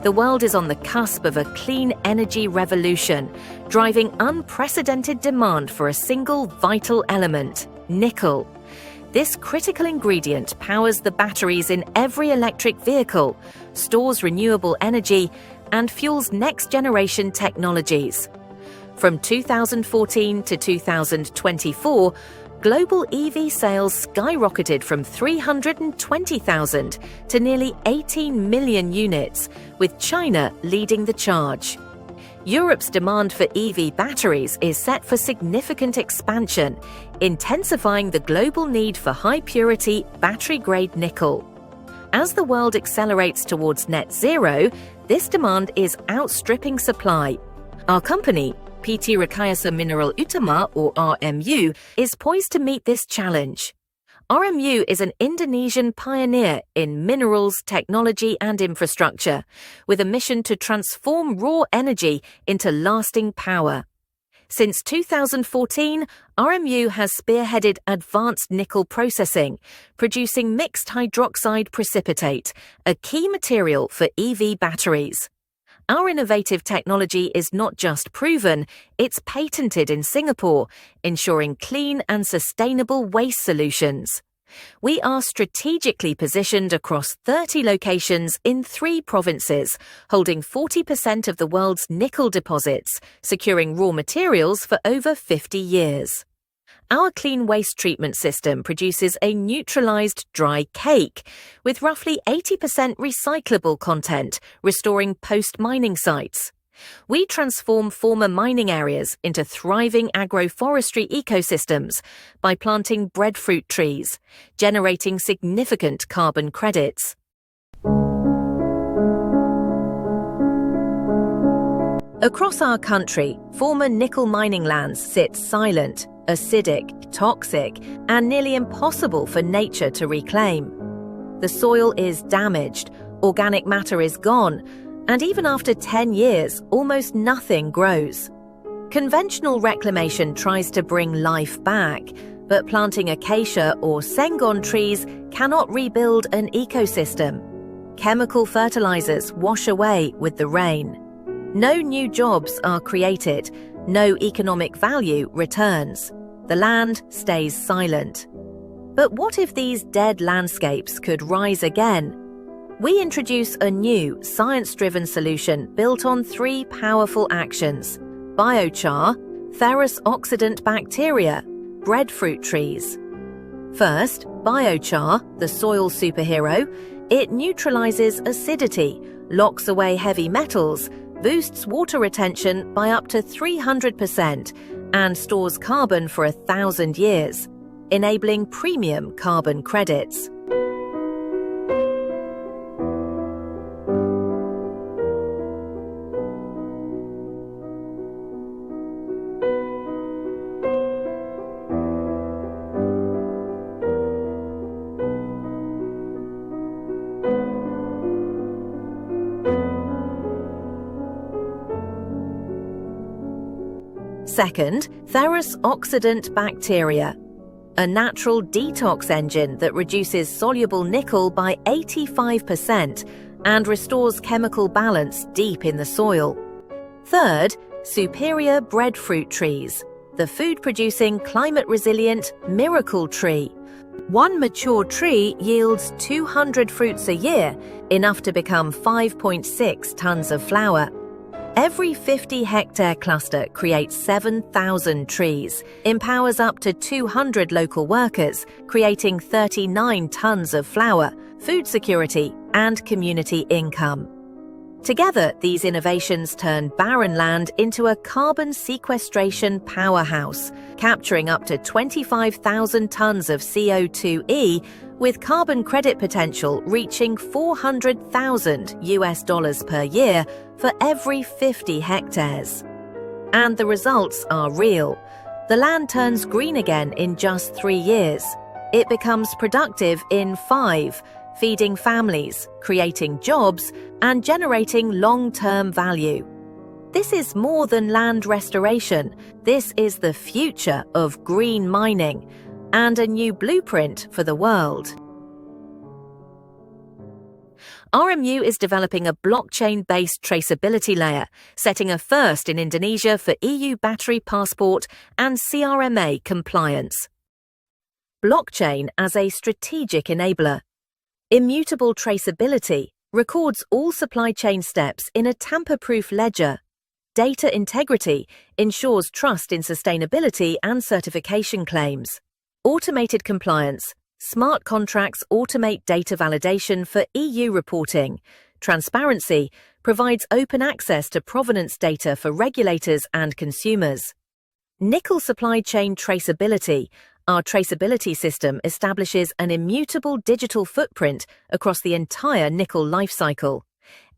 The world is on the cusp of a clean energy revolution, driving unprecedented demand for a single vital element, nickel. This critical ingredient powers the batteries in every electric vehicle, stores renewable energy, and fuels next-generation technologies. From 2014 to 2024, global EV sales skyrocketed from 320,000 to nearly 18 million units, with China leading the charge. Europe's demand for EV batteries is set for significant expansion, intensifying the global need for high-purity, battery-grade nickel. As the world accelerates towards net zero, this demand is outstripping supply. Our company, PT Rekayasa Mineral Utama, or RMU, is poised to meet this challenge. RMU is an Indonesian pioneer in minerals, technology and infrastructure, with a mission to transform raw energy into lasting power. Since 2014, RMU has spearheaded advanced nickel processing, producing mixed hydroxide precipitate, a key material for EV batteries. Our innovative technology is not just proven, it's patented in Singapore, ensuring clean and sustainable waste solutions. We are strategically positioned across 30 locations in 3 provinces, holding 40% of the world's nickel deposits, securing raw materials for over 50 years. Our clean waste treatment system produces a neutralized dry cake with roughly 80% recyclable content, restoring post-mining sites. We transform former mining areas into thriving agroforestry ecosystems by planting breadfruit trees, generating significant carbon credits. Across our country, former nickel mining lands sit silent, acidic, toxic, and nearly impossible for nature to reclaim. The soil is damaged, organic matter is gone, and even after 10 years, almost nothing grows. Conventional reclamation tries to bring life back, but planting acacia or sengon trees cannot rebuild an ecosystem. Chemical fertilizers wash away with the rain. No new jobs are created, no economic value returns. The land stays silent. But what if these dead landscapes could rise again? We introduce a new, science-driven solution built on 3 powerful actions: biochar, ferrous oxidant bacteria, breadfruit trees. First, biochar, the soil superhero, it neutralizes acidity, locks away heavy metals, boosts water retention by up to 300%, and stores carbon for 1,000 years, enabling premium carbon credits. Second, ferrous oxidant bacteria, a natural detox engine that reduces soluble nickel by 85% and restores chemical balance deep in the soil. Third, superior breadfruit trees, the food-producing, climate-resilient miracle tree. One mature tree yields 200 fruits a year, enough to become 5.6 tons of flour. Every 50-hectare cluster creates 7,000 trees, empowers up to 200 local workers, creating 39 tons of flour, food security, and community income. Together, these innovations turn barren land into a carbon sequestration powerhouse, capturing up to 25,000 tons of CO2e, with carbon credit potential reaching $400,000 per year for every 50 hectares. And the results are real. The land turns green again in just 3 years. It becomes productive in 5, feeding families, creating jobs, and generating long-term value. This is more than land restoration. This is the future of green mining and a new blueprint for the world. RMU is developing a blockchain-based traceability layer, setting a first in Indonesia for EU battery passport and CRMA compliance. Blockchain as a strategic enabler. Immutable traceability records all supply chain steps in a tamper-proof ledger. Data integrity ensures trust in sustainability and certification claims. Automated compliance. Smart contracts automate data validation for EU reporting. Transparency provides open access to provenance data for regulators and consumers. Nickel supply chain traceability. Our traceability system establishes an immutable digital footprint across the entire nickel lifecycle.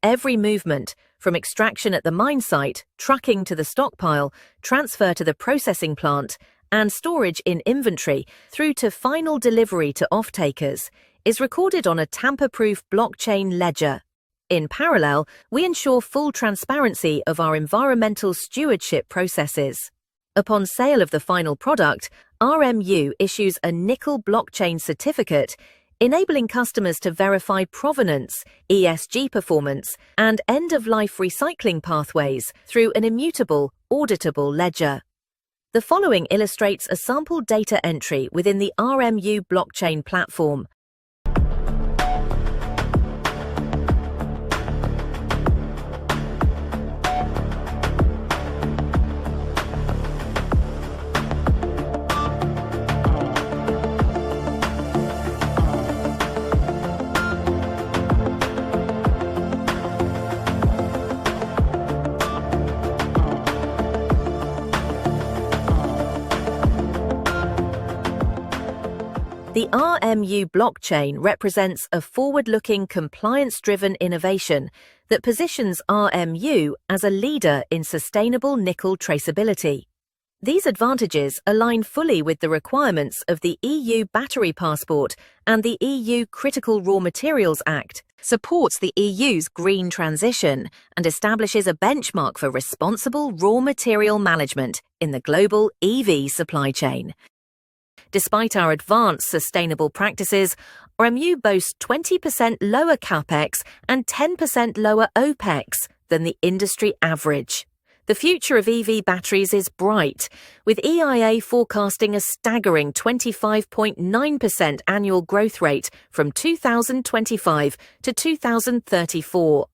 Every movement, from extraction at the mine site, trucking to the stockpile, transfer to the processing plant, and storage in inventory through to final delivery to off-takers, is recorded on a tamper-proof blockchain ledger. In parallel, we ensure full transparency of our environmental stewardship processes. Upon sale of the final product, RMU issues a nickel blockchain certificate, enabling customers to verify provenance, ESG performance, and end-of-life recycling pathways through an immutable, auditable ledger. The following illustrates a sample data entry within the RMU blockchain platform. The RMU blockchain represents a forward-looking, compliance-driven innovation that positions RMU as a leader in sustainable nickel traceability. These advantages align fully with the requirements of the EU Battery Passport and the EU Critical Raw Materials Act, supports the EU's green transition, and establishes a benchmark for responsible raw material management in the global EV supply chain. Despite our advanced sustainable practices, RMU boasts 20% lower capex and 10% lower OPEX than the industry average. The future of EV batteries is bright, with EIA forecasting a staggering 25.9% annual growth rate from 2025 to 2034.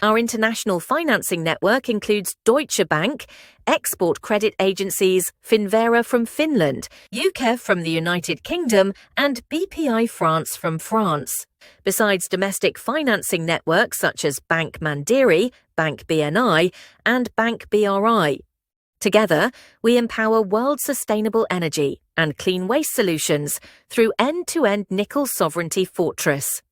Our international financing network includes Deutsche Bank, export credit agencies Finvera from Finland, UKEF from the United Kingdom, and BPI France from France. Besides domestic financing networks such as Bank Mandiri, Bank BNI, and Bank BRI. Together, we empower world sustainable energy and clean waste solutions through end-to-end nickel sovereignty fortress.